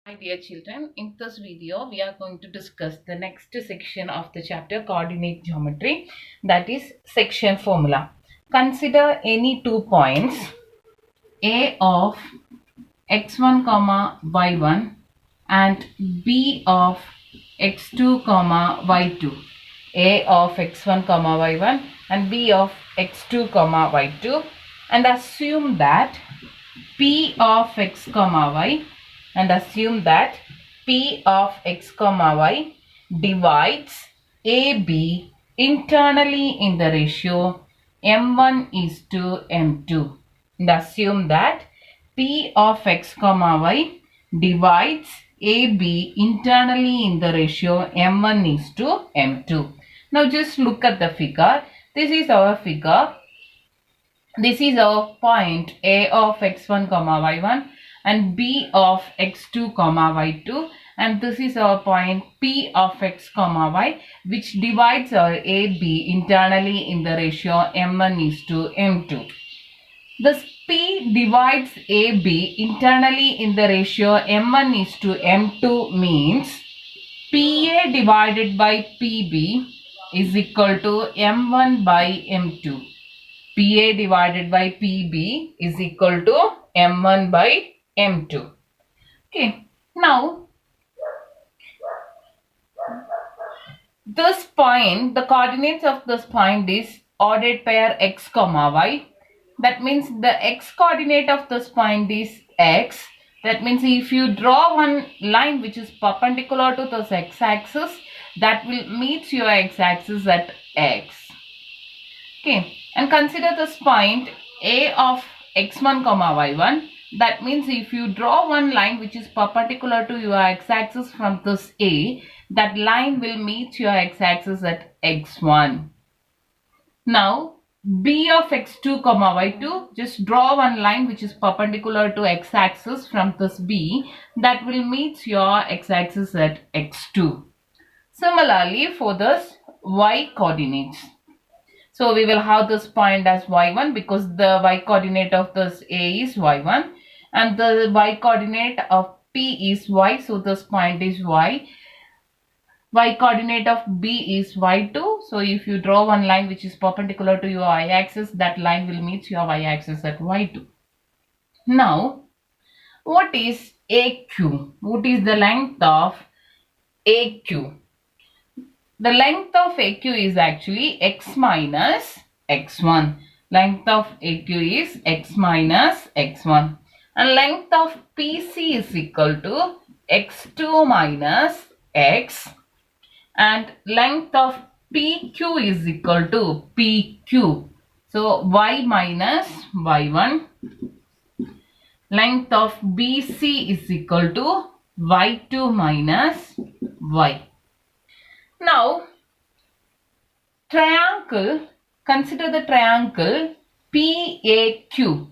Hi dear children, in this video we are going to discuss the next section of the chapter coordinate geometry, that is section formula. Consider any 2 points A of x1 comma y1 and B of x2 comma y2. A of x1 comma y1 and B of x2 comma y2, and assume that P of x comma y P of x comma y divides AB internally in the ratio m1 is to m2, and assume that P of x comma y divides AB internally in the ratio m1 is to m2. Now just look at the figure. This is our figure. This is our point A of x1 comma y1 and B of x2 comma y2, and this is our point P of x comma y, which divides our AB internally in the ratio m1 is to m2. This P divides AB internally in the ratio m1 is to m2 means PA divided by PB is equal to m1 by m2. PA divided by PB is equal to M1 by M2. Okay. Now, this point, the coordinates of this point is ordered pair x comma y. That means the x coordinate of this point is x. That means if you draw one line which is perpendicular to this x-axis, that will meet your x-axis at x. Okay, and consider this point A of x1 comma y1. That means if you draw one line which is perpendicular to your x-axis from this A, that line will meet your x-axis at x1. Now B of x2 comma y2, just draw one line which is perpendicular to x-axis from this B, that will meet your x-axis at x2. Similarly for this y coordinates. So we will have this point as y1 because the y coordinate of this A is y1 and the y coordinate of P is y. So this point is y. Y coordinate of B is y2. So if you draw one line which is perpendicular to your y-axis, that line will meet your y-axis at y2. Now, what is AQ? What is the length of AQ? The length of AQ is actually x minus x1. Length of AQ is x minus x1. And length of PC is equal to x2 minus x. And length of PQ is equal to PQ. So y minus y1. Length of BC is equal to y2 minus y. Now, triangle, consider the triangle PAQ.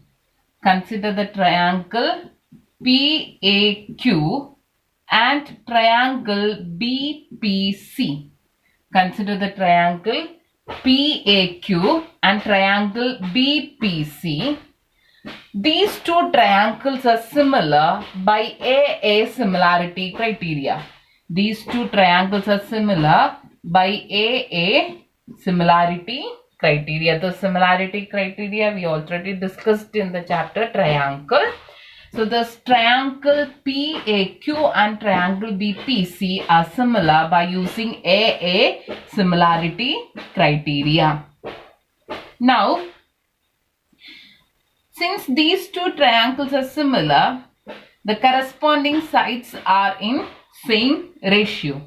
Consider the triangle PAQ and triangle BPC. Consider the triangle PAQ and triangle BPC. These two triangles are similar by AA similarity criteria. These two triangles are similar by AA similarity criteria. The similarity criteria we already discussed in the chapter triangle. So this triangle PAQ and triangle BPC are similar by using AA similarity criteria. Now, since these two triangles are similar, the corresponding sides are in same ratio.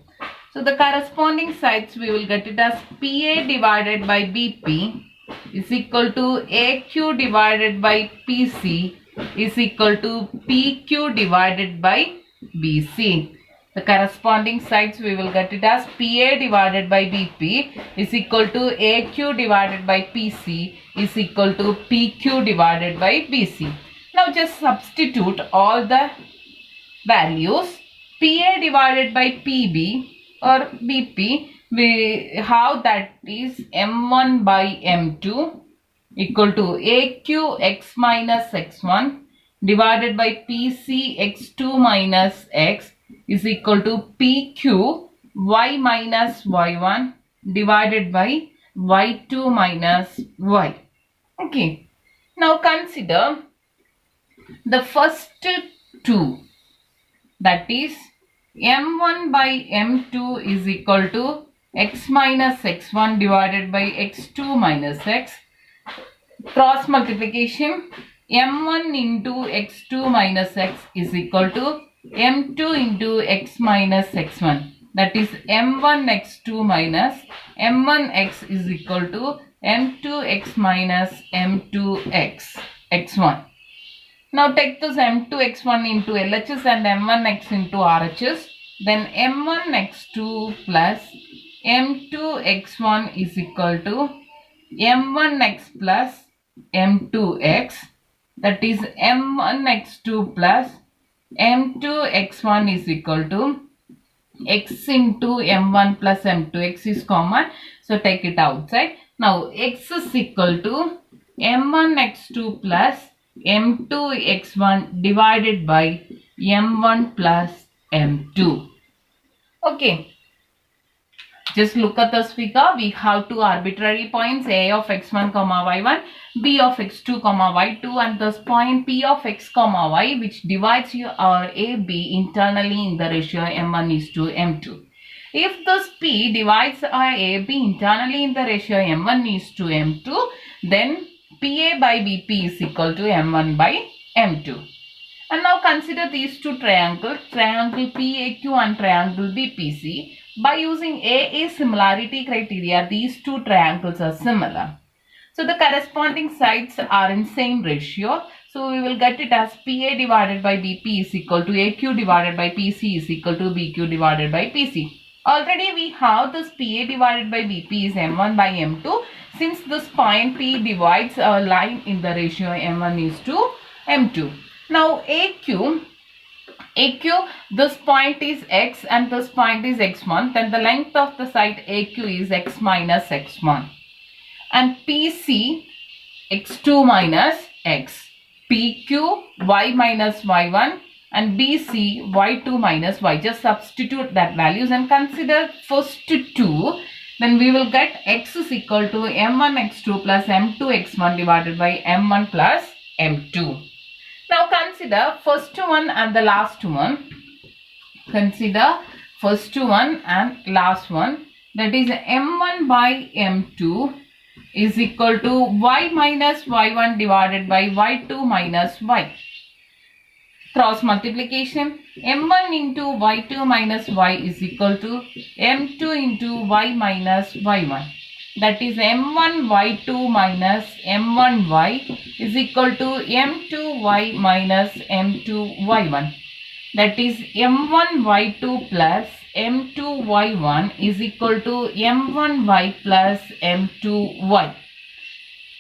So the corresponding sides we will get it as PA divided by BP is equal to AQ divided by PC is equal to PQ divided by BC. The corresponding sides we will get it as PA divided by BP is equal to AQ divided by PC is equal to PQ divided by BC. Now just substitute all the values. PA divided by PB or BP, we have that is M1 by M2 equal to AQ x minus x1 divided by PC x2 minus x is equal to PQ y minus y1 divided by y2 minus y. Okay. Now consider the first two, that is m1 by m2 is equal to x minus x1 divided by x2 minus x. Cross multiplication, m1 into x2 minus x is equal to m2 into x minus x1, that is m1 x2 minus m1x is equal to m2x minus m2x x1. Now take this m2x1 into LHS and m1x into RHS. Then m1x2 plus m2x1 is equal to m1x plus m2x, that is m1x2 plus m2x1 is equal to x into m1 plus m2. X is common, so take it outside. Now x is equal to m1x2 plus m2x1 divided by m1 plus m2. Okay. Just look at this figure. We have two arbitrary points, a of x1 comma y1, b of x2 comma y2, and this point p of x comma y, which divides our ab internally in the ratio m1 is to m2. If this p divides our ab internally in the ratio m1 is to m2, then pa by bp is equal to m1 by m2. And now consider these two triangles, triangle PAQ and triangle BPC. By using AA similarity criteria, these two triangles are similar. So the corresponding sides are in same ratio. So we will get it as PA divided by BP is equal to AQ divided by PC is equal to BQ divided by PC. Already we have this PA divided by BP is M1 by M2. Since this point P divides a line in the ratio M1 is to M2. Now AQ, this point is x and this point is x1, then the length of the side AQ is x minus x1, and PC x2 minus x, PQ y minus y1, and BC y2 minus y. Just substitute that values and consider first two, then we will get x is equal to m1 x2 plus m2 x1 divided by m1 plus m2. Now consider first one and the last one. Consider first one and last one, that is m1 by m2 is equal to y minus y1 divided by y2 minus y. Cross multiplication, m1 into y2 minus y is equal to m2 into y minus y1. That is m1 y2 minus m1 y is equal to m2 y minus m2 y1. That is m1 y2 plus m2 y1 is equal to m1 y plus m2 y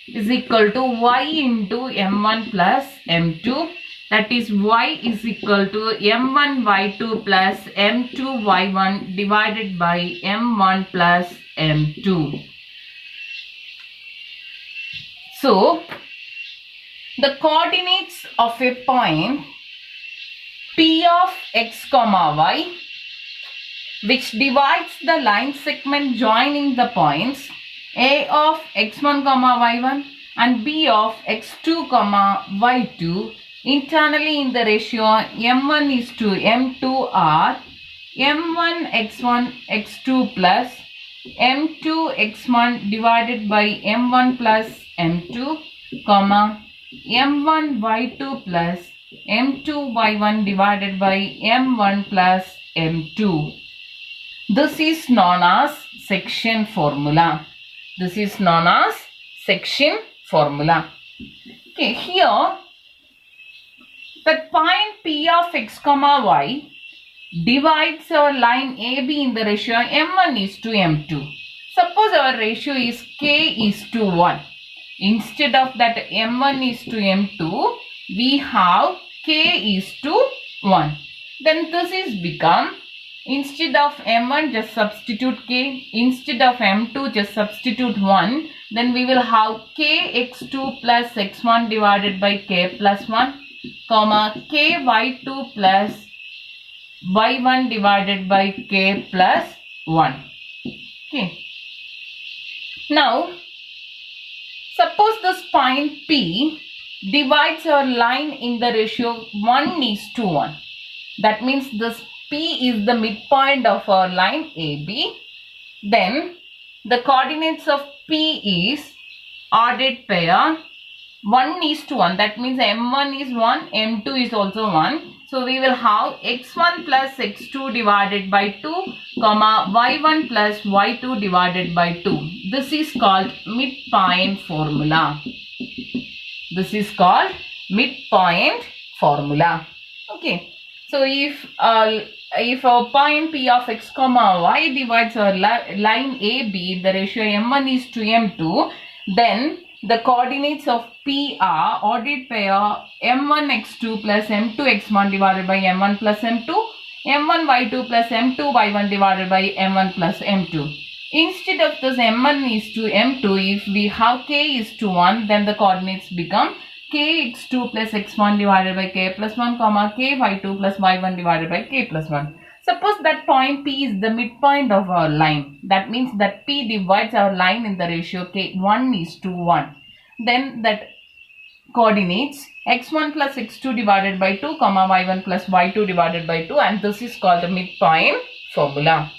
is equal to y into m1 plus m2. That is y is equal to m1 y2 plus m2 y1 divided by m1 plus m2. So, the coordinates of a point P of x comma y, which divides the line segment joining the points A of x1 comma y1 and B of x2 comma y2 internally in the ratio m1 is to m2 are m1 x1 x2 plus m2 x1 divided by m1 plus m2 comma m1 y2 plus m2 y1 divided by m1 plus m2. This is known as section formula. This is known as section formula. Okay, here the point P of x comma y divides our line AB in the ratio m1 is to m2. Suppose our ratio is k is to 1. Instead of that m1 is to m2, we have k is to 1. Then this is become, instead of m1 just substitute k, instead of m2 just substitute 1. Then we will have k x2 plus x1 divided by k plus 1. comma k y2 plus y1 divided by k plus 1. Okay. Now, suppose this point P divides our line in the ratio 1:1. That means this P is the midpoint of our line AB. Then the coordinates of P is ordered pair 1:1. That means M1 is 1, M2 is also 1. So we will have x1 plus x2 divided by 2, comma y1 plus y2 divided by 2. This is called midpoint formula. This is called midpoint formula. Okay. So if a point P of x comma y divides our line AB, the ratio M1 is to M2, then the coordinates of P are ordered pair M1 x2 plus M2 x1 divided by M1 plus M2, M1 y2 plus M2 y1 divided by M1 plus M2. Instead of this M1 is to M2, if we have k is to 1, then the coordinates become k x2 plus x1 divided by k plus 1, comma k y2 plus y1 divided by k plus 1. Suppose that point P is the midpoint of our line. That means that P divides our line in the ratio k 1:1. Then that coordinates x1 plus x2 divided by 2, comma y1 plus y2 divided by 2, and this is called the midpoint formula.